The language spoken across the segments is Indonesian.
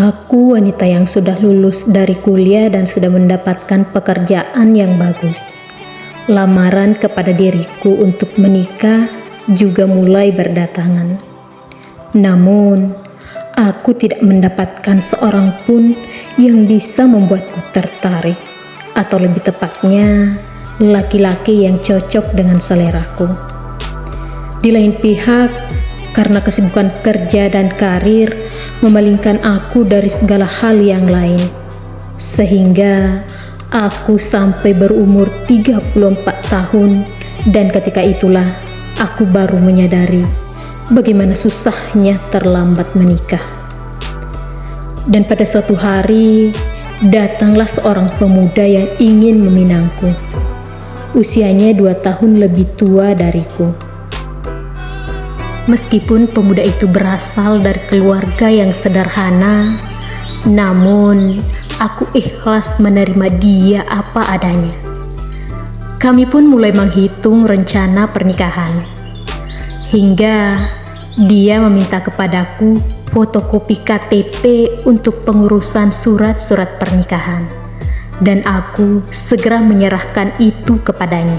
Aku wanita yang sudah lulus dari kuliah dan sudah mendapatkan pekerjaan yang bagus. Lamaran kepada diriku untuk menikah juga mulai berdatangan. Namun, aku tidak mendapatkan seorang pun yang bisa membuatku tertarik, atau lebih tepatnya, laki-laki yang cocok dengan seleraku. Di lain pihak, karena kesibukan kerja dan karir memalingkan aku dari segala hal yang lain, sehingga aku sampai berumur 34 tahun, dan ketika itulah aku baru menyadari bagaimana susahnya terlambat menikah. Dan pada suatu hari, datanglah seorang pemuda yang ingin meminangku. Usianya 2 tahun lebih tua dariku. Meskipun pemuda itu berasal dari keluarga yang sederhana, namun aku ikhlas menerima dia apa adanya. Kami pun mulai menghitung rencana pernikahan. Hingga dia meminta kepadaku fotokopi KTP untuk pengurusan surat-surat pernikahan. Dan aku segera menyerahkan itu kepadanya.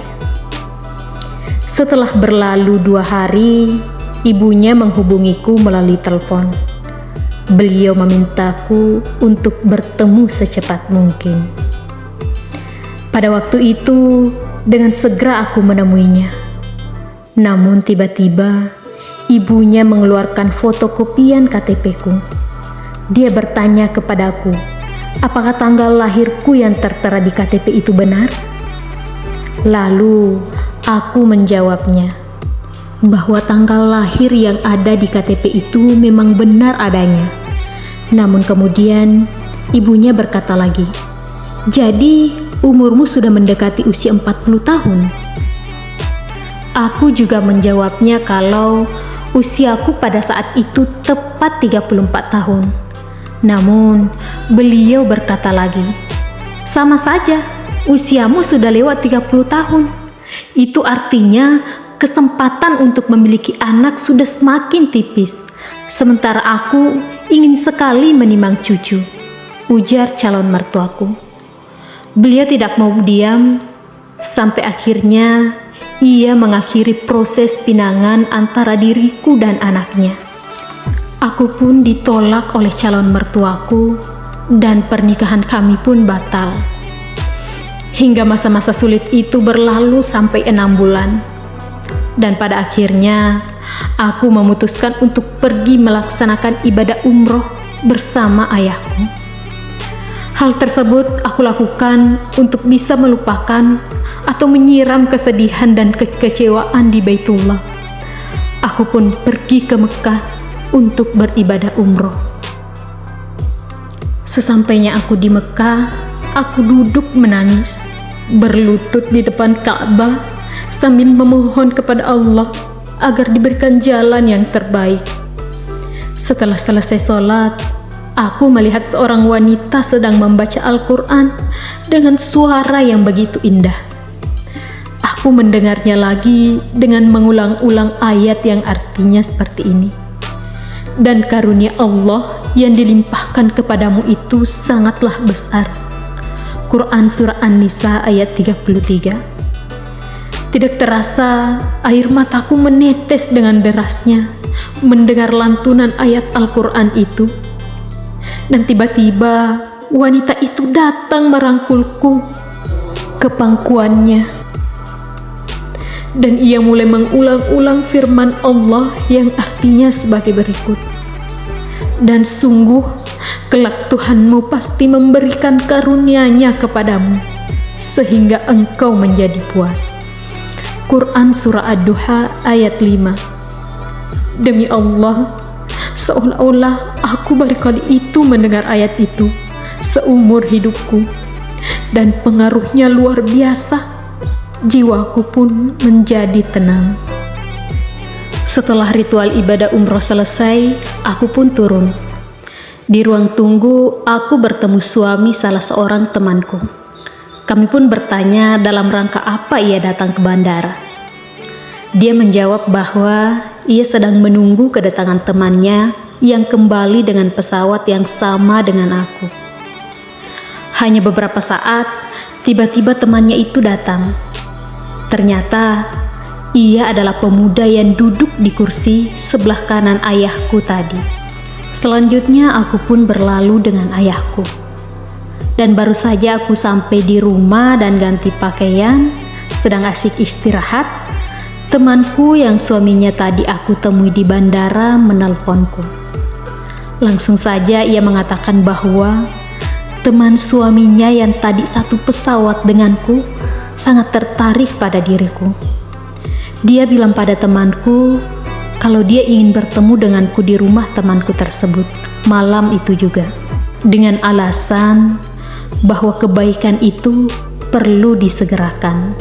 Setelah berlalu 2 hari, ibunya menghubungiku melalui telepon. Beliau memintaku untuk bertemu secepat mungkin. Pada waktu itu, dengan segera aku menemuinya. Namun tiba-tiba, ibunya mengeluarkan fotokopian KTP-ku. Dia bertanya kepadaku, apakah tanggal lahirku yang tertera di KTP itu benar? Lalu, aku menjawabnya bahwa tanggal lahir yang ada di KTP itu memang benar adanya. Namun kemudian ibunya berkata lagi, "Jadi umurmu sudah mendekati usia 40 tahun?" Aku juga menjawabnya kalau usiaku pada saat itu tepat 34 tahun. Namun beliau berkata lagi, "Sama saja, usiamu sudah lewat 30 tahun. Itu artinya kesempatan untuk memiliki anak sudah semakin tipis, sementara aku ingin sekali menimang cucu," ujar calon mertuaku. Beliau tidak mau diam, sampai akhirnya ia mengakhiri proses pinangan antara diriku dan anaknya. Aku pun ditolak oleh calon mertuaku, dan pernikahan kami pun batal. Hingga masa-masa sulit itu berlalu sampai 6 bulan. Dan pada akhirnya, aku memutuskan untuk pergi melaksanakan ibadah umroh bersama ayahku. Hal tersebut aku lakukan untuk bisa melupakan atau menyiram kesedihan dan kekecewaan di Baitullah. Aku pun pergi ke Mekah untuk beribadah umroh. Sesampainya aku di Mekah, aku duduk menangis, berlutut di depan Ka'bah, sambil memohon kepada Allah agar diberikan jalan yang terbaik. Setelah selesai sholat, aku melihat seorang wanita sedang membaca Al-Quran dengan suara yang begitu indah. Aku mendengarnya lagi dengan mengulang-ulang ayat yang artinya seperti ini. "Dan karunia Allah yang dilimpahkan kepadamu itu sangatlah besar." Quran Surah An-Nisa ayat 33. Tidak terasa, air mataku menetes dengan derasnya mendengar lantunan ayat Al-Quran itu. Dan tiba-tiba wanita itu datang merangkulku ke pangkuannya. Dan ia mulai mengulang-ulang firman Allah yang artinya sebagai berikut. "Dan sungguh, kelak Tuhanmu pasti memberikan karunia-Nya kepadamu, sehingga engkau menjadi puas." Quran Surah Ad-Duha ayat 5. Demi Allah, seolah-olah aku baru kali itu mendengar ayat itu seumur hidupku, dan pengaruhnya luar biasa. Jiwaku pun menjadi tenang. Setelah ritual ibadah umroh selesai, aku pun turun. Di ruang tunggu, aku bertemu suami salah seorang temanku. Kami pun bertanya dalam rangka apa ia datang ke bandara. Dia menjawab bahwa ia sedang menunggu kedatangan temannya yang kembali dengan pesawat yang sama dengan aku. Hanya beberapa saat, tiba-tiba temannya itu datang. Ternyata, ia adalah pemuda yang duduk di kursi sebelah kanan ayahku tadi. Selanjutnya, aku pun berlalu dengan ayahku. Dan baru saja aku sampai di rumah dan ganti pakaian, sedang asik istirahat, temanku yang suaminya tadi aku temui di bandara menelponku. Langsung saja ia mengatakan bahwa teman suaminya yang tadi satu pesawat denganku sangat tertarik pada diriku. Dia bilang pada temanku kalau dia ingin bertemu denganku di rumah temanku tersebut malam itu juga, dengan alasan bahwa kebaikan itu perlu disegerakan.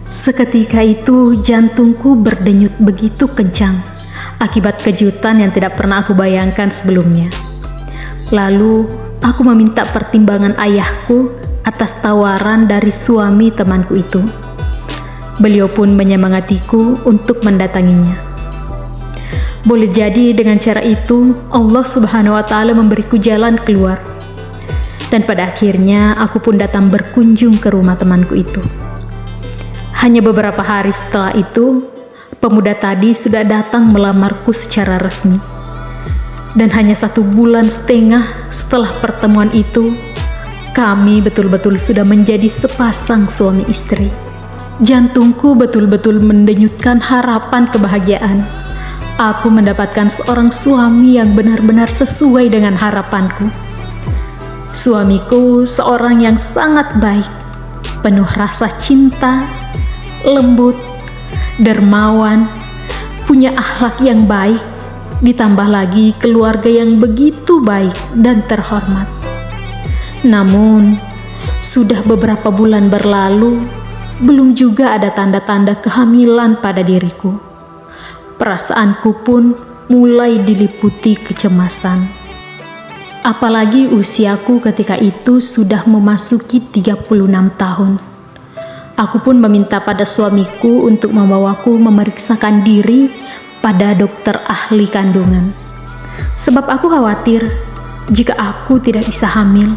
Seketika itu jantungku berdenyut begitu kencang akibat kejutan yang tidak pernah aku bayangkan sebelumnya. Lalu aku meminta pertimbangan ayahku atas tawaran dari suami temanku itu. Beliau pun menyemangatiku untuk mendatanginya. Boleh jadi dengan cara itu Allah Subhanahu wa Ta'ala memberiku jalan keluar. Dan pada akhirnya aku pun datang berkunjung ke rumah temanku itu. Hanya beberapa hari setelah itu, pemuda tadi sudah datang melamarku secara resmi. Dan hanya 1,5 bulan setelah pertemuan itu, kami betul-betul sudah menjadi sepasang suami istri. Jantungku betul-betul mendenyutkan harapan kebahagiaan. Aku mendapatkan seorang suami yang benar-benar sesuai dengan harapanku. Suamiku seorang yang sangat baik, penuh rasa cinta, lembut, dermawan, punya akhlak yang baik, ditambah lagi keluarga yang begitu baik dan terhormat. Namun, sudah beberapa bulan berlalu, belum juga ada tanda-tanda kehamilan pada diriku. Perasaanku pun mulai diliputi kecemasan. Apalagi usiaku ketika itu sudah memasuki 36 tahun. Aku pun meminta pada suamiku untuk membawaku memeriksakan diri pada dokter ahli kandungan. Sebab aku khawatir jika aku tidak bisa hamil.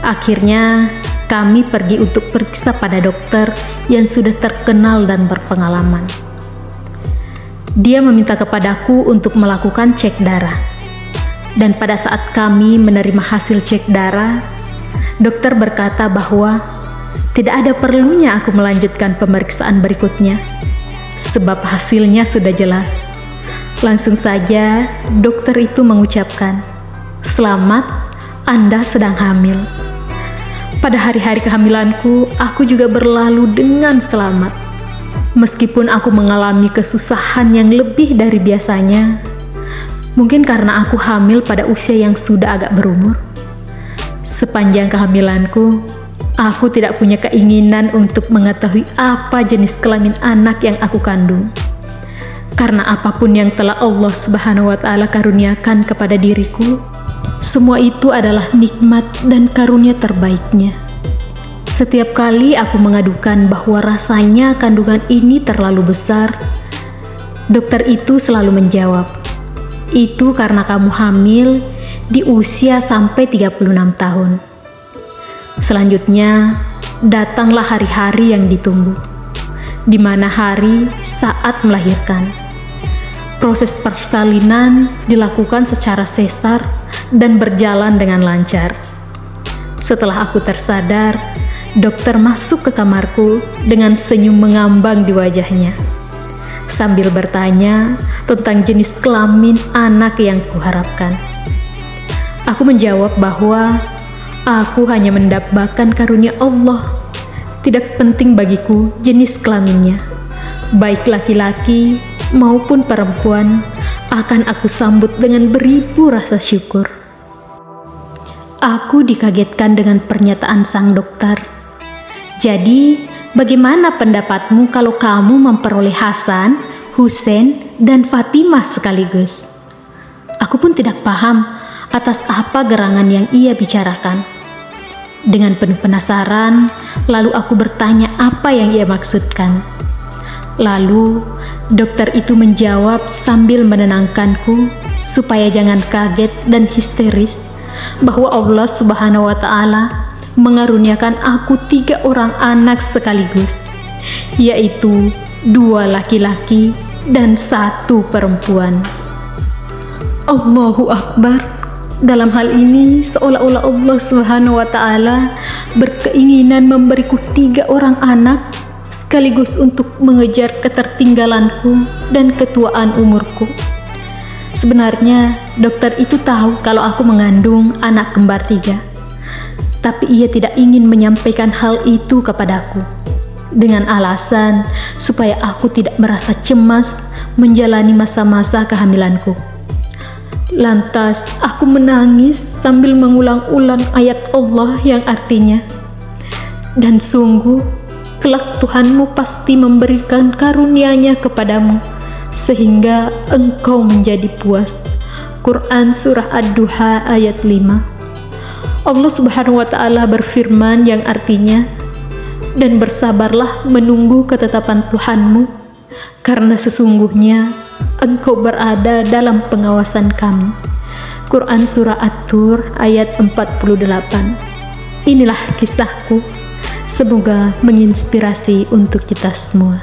Akhirnya kami pergi untuk periksa pada dokter yang sudah terkenal dan berpengalaman. Dia meminta kepadaku untuk melakukan cek darah. Dan pada saat kami menerima hasil cek darah, dokter berkata bahwa tidak ada perlunya aku melanjutkan pemeriksaan berikutnya, sebab hasilnya sudah jelas. Langsung saja dokter itu mengucapkan, "Selamat, Anda sedang hamil." Pada hari-hari kehamilanku, aku juga berlalu dengan selamat. Meskipun aku mengalami kesusahan yang lebih dari biasanya, mungkin karena aku hamil pada usia yang sudah agak berumur. Sepanjang kehamilanku, aku tidak punya keinginan untuk mengetahui apa jenis kelamin anak yang aku kandung. Karena apapun yang telah Allah Subhanahu wa Ta'ala karuniakan kepada diriku, semua itu adalah nikmat dan karunia terbaiknya. Setiap kali aku mengadukan bahwa rasanya kandungan ini terlalu besar, dokter itu selalu menjawab, "Itu karena kamu hamil di usia sampai 36 tahun. Selanjutnya, datanglah hari-hari yang ditunggu, di mana hari saat melahirkan. Proses persalinan dilakukan secara sesar dan berjalan dengan lancar. Setelah aku tersadar, dokter masuk ke kamarku dengan senyum mengambang di wajahnya, sambil bertanya tentang jenis kelamin anak yang kuharapkan. Aku menjawab bahwa aku hanya mendambakan karunia Allah. Tidak penting bagiku jenis kelaminnya, baik laki-laki maupun perempuan, akan aku sambut dengan beribu rasa syukur. Aku dikagetkan dengan pernyataan sang dokter. Jadi, bagaimana pendapatmu kalau kamu memperoleh Hasan, Husein, dan Fatimah sekaligus? Aku pun tidak paham atas apa gerangan yang ia bicarakan. Dengan penuh penasaran, lalu aku bertanya apa yang ia maksudkan. Lalu, dokter itu menjawab sambil menenangkanku supaya jangan kaget dan histeris bahwa Allah Subhanahu wa Ta'ala mengaruniakan aku 3 orang anak sekaligus, yaitu 2 laki-laki dan 1 perempuan. Allahu Akbar. Dalam hal ini seolah-olah Allah Subhanahu wa Ta'ala berkeinginan memberiku 3 orang anak sekaligus untuk mengejar ketertinggalanku dan ketuaan umurku. Sebenarnya dokter itu tahu kalau aku mengandung anak kembar 3, tapi ia tidak ingin menyampaikan hal itu kepadaku dengan alasan supaya aku tidak merasa cemas menjalani masa-masa kehamilanku. Lantas aku menangis sambil mengulang-ulang ayat Allah yang artinya, "Dan sungguh kelak Tuhanmu pasti memberikan karunia-Nya kepadamu sehingga engkau menjadi puas." Quran Surah Ad-Duha ayat 5. Allah Subhanahu wa Ta'ala berfirman yang artinya, "Dan bersabarlah menunggu ketetapan Tuhanmu, karena sesungguhnya engkau berada dalam pengawasan Kami." Quran Surah At-Tur ayat 48. Inilah kisahku, semoga menginspirasi untuk kita semua.